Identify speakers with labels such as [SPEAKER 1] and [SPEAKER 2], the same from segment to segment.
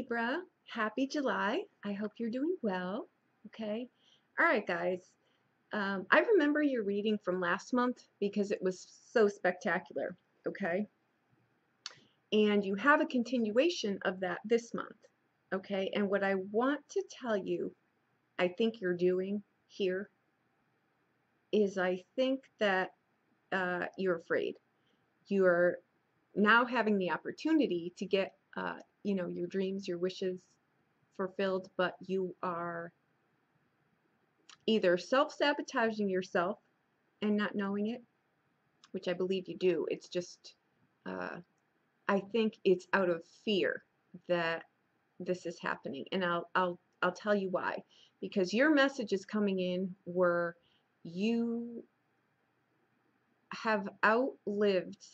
[SPEAKER 1] Libra, happy July. I hope you're doing well. Okay. All right, guys. I remember your reading from last month because it was so spectacular. Okay. And you have a continuation of that this month. Okay. And what I want to tell you, I think you're doing here is I think that you're afraid. You're now having the opportunity to get, your dreams, your wishes fulfilled, but you are either self-sabotaging yourself and not knowing it, which I believe you do. It's just, I think it's out of fear that this is happening, and I'll tell you why. Because your message is coming in where you have outlived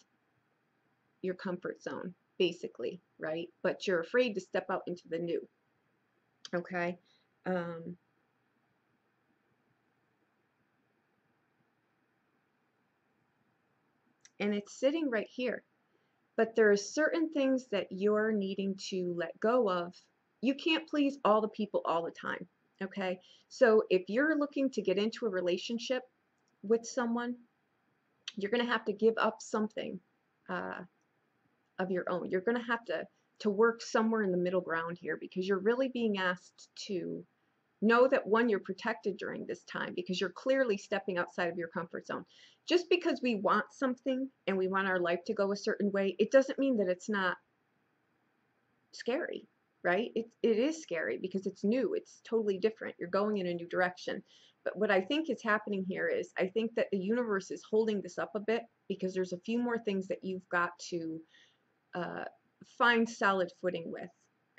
[SPEAKER 1] your comfort zone, basically, right? But you're afraid to step out into the new. Okay. And it's sitting right here. But there are certain things that you're needing to let go of. You can't please all the people all the time. Okay. So if you're looking to get into a relationship with someone, you're going to have to give up something of your own. You're going to have to work somewhere in the middle ground here, because you're really being asked to know that, one, you're protected during this time because you're clearly stepping outside of your comfort zone. Just because we want something and we want our life to go a certain way, it doesn't mean that it's not scary, right? It is scary because it's new. It's totally different. You're going in a new direction. But what I think is happening here is I think that the universe is holding this up a bit because there's a few more things that you've got to find solid footing with.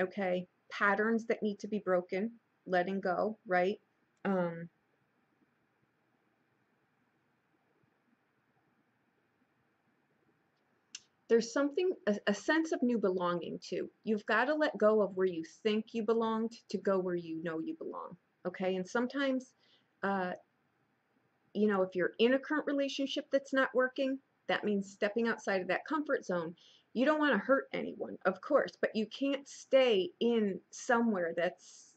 [SPEAKER 1] Okay? Patterns that need to be broken, letting go, right? There's something, a sense of new belonging too. You've got to let go of where you think you belonged to go where you know you belong. Okay? And sometimes, if you're in a current relationship that's not working, that means stepping outside of that comfort zone. You don't want to hurt anyone, of course, but you can't stay in somewhere that's,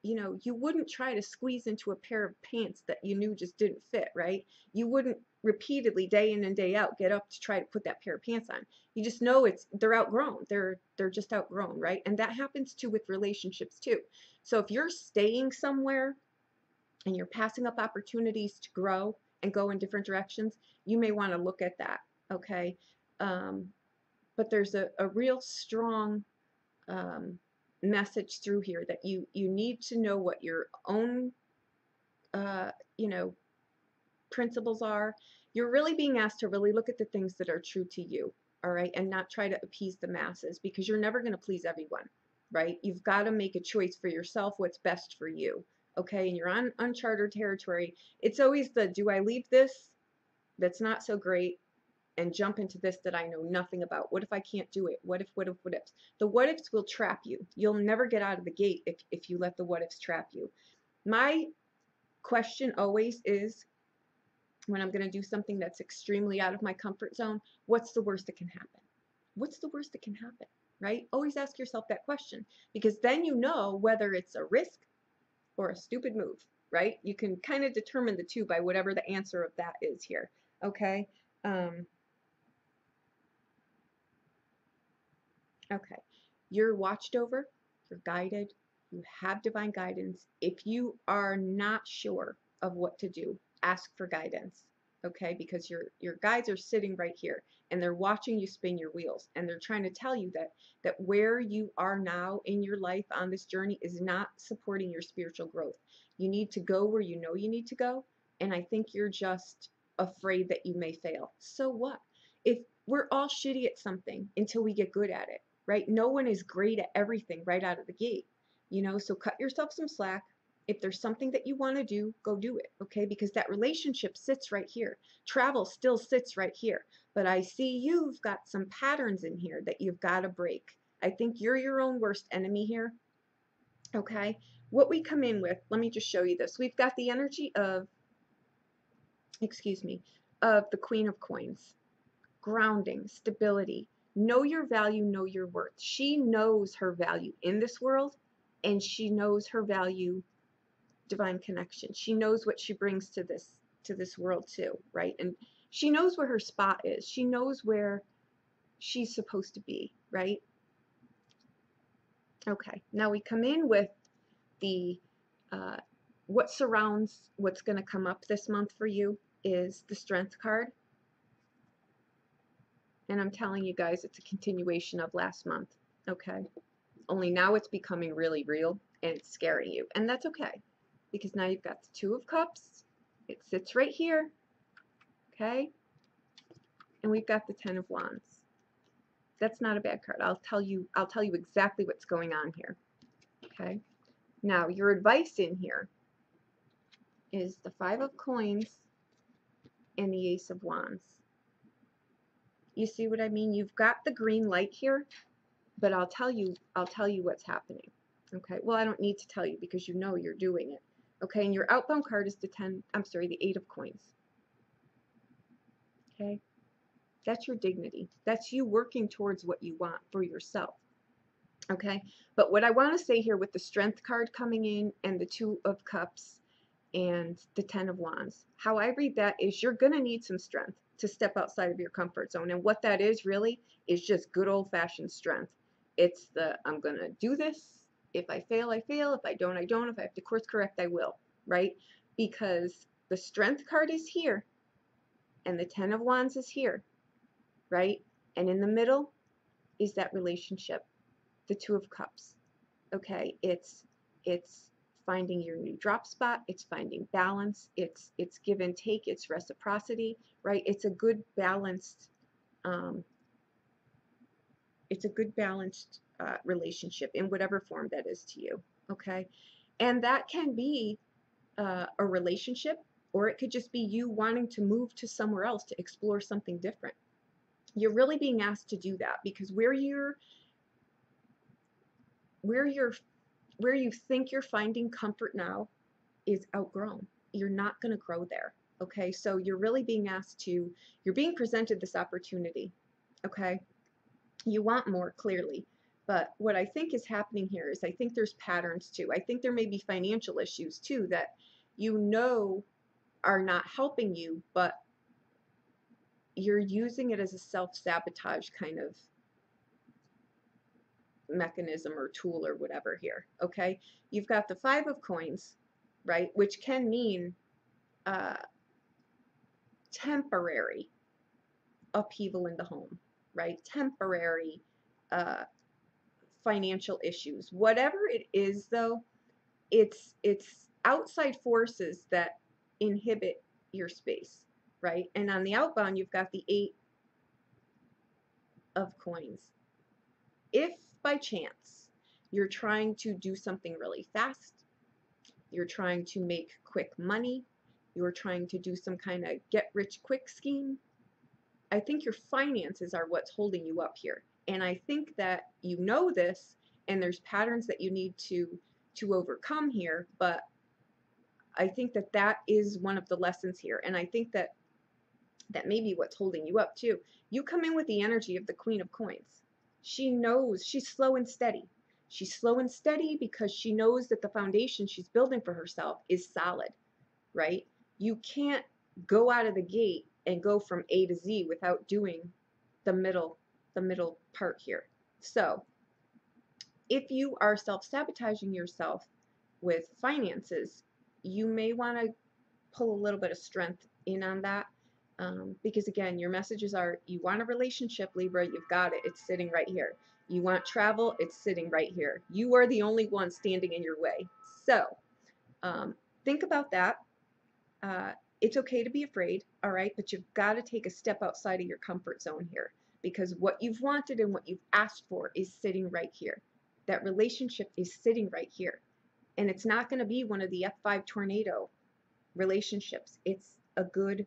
[SPEAKER 1] you wouldn't try to squeeze into a pair of pants that you knew just didn't fit, right? You wouldn't repeatedly, day in and day out, get up to try to put that pair of pants on. You just know they're outgrown. They're just outgrown, right? And that happens too with relationships too. So if you're staying somewhere and you're passing up opportunities to grow and go in different directions, you may want to look at that, okay? But there's a real strong message through here that you need to know what your own principles are. You're really being asked to really look at the things that are true to you, all right, and not try to appease the masses, because you're never going to please everyone, right? You've got to make a choice for yourself, what's best for you, okay? And you're on uncharted territory. It's always the, do I leave this that's not so great and jump into this that I know nothing about? What if I can't do it? What if, what if, what ifs? The what ifs will trap you. You'll never get out of the gate if you let the what ifs trap you. My question always is, when I'm going to do something that's extremely out of my comfort zone, what's the worst that can happen? What's the worst that can happen, right? Always ask yourself that question, because then you know whether it's a risk or a stupid move, right? You can kind of determine the two by whatever the answer of that is here, okay? Okay, you're watched over, you're guided, you have divine guidance. If you are not sure of what to do, ask for guidance, okay? Because your guides are sitting right here, and they're watching you spin your wheels, and they're trying to tell you that where you are now in your life on this journey is not supporting your spiritual growth. You need to go where you know you need to go, and I think you're just afraid that you may fail. So what? If we're all shitty at something until we get good at it, right? No one is great at everything right out of the gate, so cut yourself some slack. If there's something that you want to do, go do it, okay? Because that relationship sits right here. Travel still sits right here. But I see you've got some patterns in here that you've got to break. I think you're your own worst enemy here, okay? What we come in with, let me just show you this. We've got the energy of, of the Queen of Coins. Grounding, stability, Know your value, know your worth. She knows her value in this world, and she knows her value, divine connection. She knows what she brings to this world too, right? And she knows where her spot is. She knows where she's supposed to be, right? Okay, now we come in with the what surrounds what's going to come up this month for you is the Strength card. And I'm telling you guys, it's a continuation of last month, okay? Only now it's becoming really real and it's scaring you. And that's okay, because now you've got the Two of Cups. It sits right here, okay? And we've got the Ten of Wands. That's not a bad card. I'll tell you exactly what's going on here, okay? Now, your advice in here is the Five of Coins and the Ace of Wands. You see what I mean? You've got the green light here, but I'll tell you what's happening. Okay? Well, I don't need to tell you because you know you're doing it. Okay? And your outbound card is the Eight of Coins. Okay? That's your dignity. That's you working towards what you want for yourself. Okay? But what I want to say here with the Strength card coming in and the Two of Cups and the Ten of Wands, how I read that is you're going to need some strength to step outside of your comfort zone. And what that is really is just good old-fashioned strength. It's the, I'm going to do this. If I fail, I fail. If I don't, I don't. If I have to course correct, I will, right? Because the Strength card is here and the Ten of Wands is here, right? And in the middle is that relationship, the Two of Cups. Okay, it's finding your new drop spot, it's finding balance, it's give and take, it's reciprocity, right? It's a good balanced relationship in whatever form that is to you, okay? And that can be a relationship, or it could just be you wanting to move to somewhere else to explore something different. You're really being asked to do that because where you think you're finding comfort now is outgrown. You're not going to grow there. Okay, so you're really being asked to, you're being presented this opportunity. Okay, you want more, clearly, but what I think is happening here is I think there's patterns too. I think there may be financial issues too that you know are not helping you, but you're using it as a self-sabotage kind of mechanism or tool or whatever here. Okay, you've got the Five of Coins, right, which can mean temporary upheaval in the home, right? Temporary financial issues. Whatever it is, though, it's outside forces that inhibit your space, right? And on the outbound, you've got the Eight of Coins. If by chance you're trying to do something really fast, you're trying to make quick money, you're trying to do some kind of get-rich-quick scheme, I think your finances are what's holding you up here. And I think that you know this, and there's patterns that you need to overcome here, but I think that that is one of the lessons here. And I think that may be what's holding you up too. You come in with the energy of the Queen of Coins. She knows she's slow and steady. She's slow and steady because she knows that the foundation she's building for herself is solid, right? You can't go out of the gate and go from A to Z without doing the middle part here. So if you are self-sabotaging yourself with finances, you may want to pull a little bit of strength in on that. Because again, your messages are, you want a relationship, Libra, you've got it. It's sitting right here. You want travel, it's sitting right here. You are the only one standing in your way. So think about that. It's okay to be afraid, all right? But you've got to take a step outside of your comfort zone here, because what you've wanted and what you've asked for is sitting right here. That relationship is sitting right here. And it's not going to be one of the F5 tornado relationships. It's a good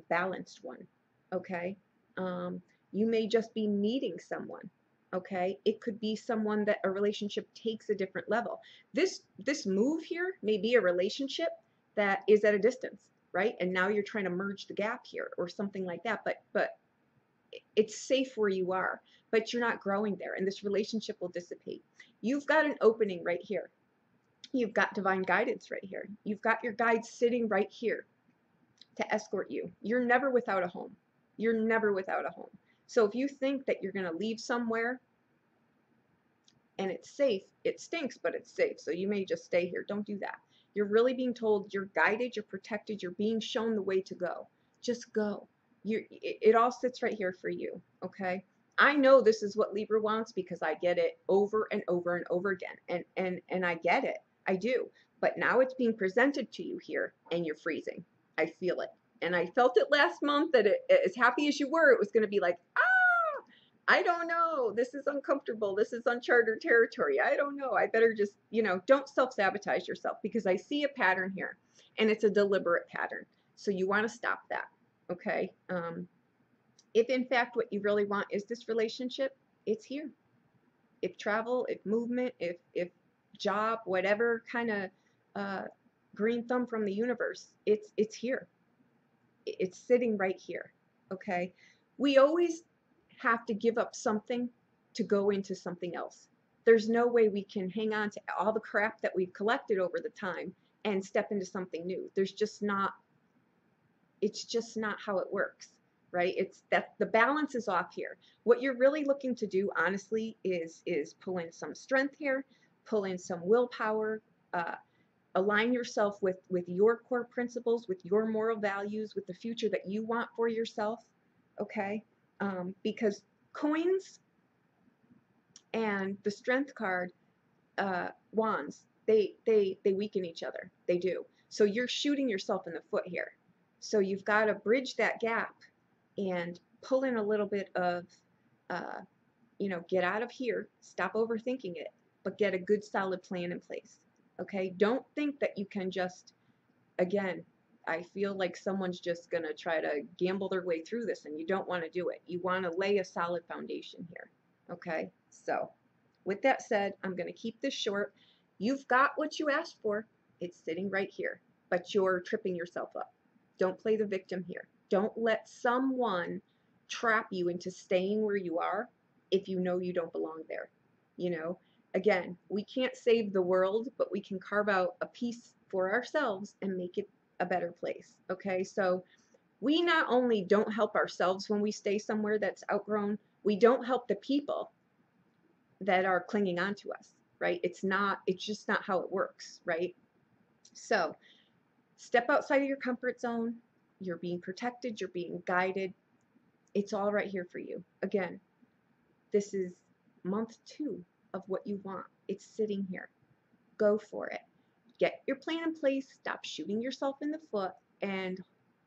[SPEAKER 1] balanced one, okay? You may just be meeting someone, okay? It could be someone that a relationship takes a different level. This move here may be a relationship that is at a distance, right? And now you're trying to merge the gap here or something like that, but it's safe where you are, but you're not growing there, and this relationship will dissipate. You've got an opening right here. You've got divine guidance right here. You've got your guides sitting right here to escort you. You're never without a home. You're never without a home. So if you think that you're going to leave somewhere and it's safe, it stinks, but it's safe. So you may just stay here. Don't do that. You're really being told you're guided, you're protected, you're being shown the way to go. Just go. It all sits right here for you, okay? I know this is what Libra wants because I get it over and over and over again. And I get it. I do. But now it's being presented to you here and you're freezing. I feel it. And I felt it last month that as happy as you were, it was going to be like, I don't know. This is uncomfortable. This is uncharted territory. I don't know. I better just, don't self-sabotage yourself because I see a pattern here and it's a deliberate pattern. So you want to stop that. Okay. If in fact what you really want is this relationship, it's here. If travel, if movement, if job, whatever kind of green thumb from the universe, it's here. It's sitting right here. Okay. We always have to give up something to go into something else. There's no way we can hang on to all the crap that we've collected over the time and step into something new. It's just not how it works, right? It's that the balance is off here. What you're really looking to do, honestly, is pull in some strength here, pull in some willpower, align yourself with your core principles, with your moral values, with the future that you want for yourself, okay? Because coins and the strength card, wands, they weaken each other. They do. So you're shooting yourself in the foot here. So you've got to bridge that gap and pull in a little bit of, get out of here, stop overthinking it, but get a good solid plan in place. Okay? Don't think that you can just, again, I feel like someone's just going to try to gamble their way through this, and you don't want to do it. You want to lay a solid foundation here. Okay? So, with that said, I'm going to keep this short. You've got what you asked for. It's sitting right here, but you're tripping yourself up. Don't play the victim here. Don't let someone trap you into staying where you are if you know you don't belong there. Again, we can't save the world, but we can carve out a piece for ourselves and make it a better place. Okay, so we not only don't help ourselves when we stay somewhere that's outgrown, we don't help the people that are clinging on to us, right? It's just not how it works, right? So step outside of your comfort zone. You're being protected, you're being guided. It's all right here for you. Again, this is month 2 of what you want. It's sitting here. Go for it. Get your plan in place, stop shooting yourself in the foot, and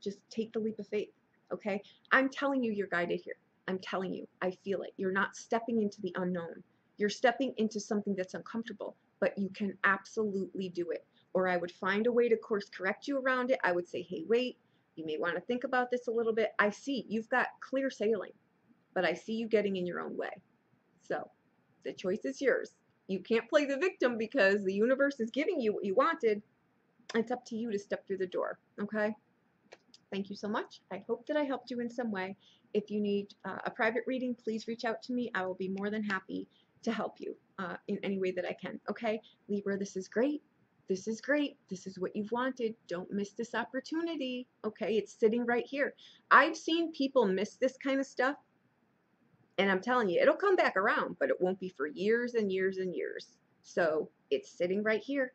[SPEAKER 1] just take the leap of faith, okay? I'm telling you, you're guided here. I'm telling you, I feel it. You're not stepping into the unknown. You're stepping into something that's uncomfortable, but you can absolutely do it. Or I would find a way to course correct you around it. I would say, hey, wait, you may want to think about this a little bit. I see you've got clear sailing, but I see you getting in your own way. So the choice is yours. You can't play the victim because the universe is giving you what you wanted. It's up to you to step through the door, okay? Thank you so much. I hope that I helped you in some way. If you need a private reading, please reach out to me. I will be more than happy to help you in any way that I can, okay? Libra, this is great. This is great. This is what you've wanted. Don't miss this opportunity, okay? It's sitting right here. I've seen people miss this kind of stuff, and I'm telling you, it'll come back around, but it won't be for years and years and years. So it's sitting right here.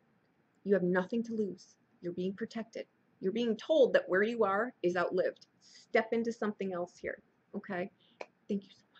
[SPEAKER 1] You have nothing to lose. You're being protected. You're being told that where you are is outlived. Step into something else here. Okay? Thank you so much.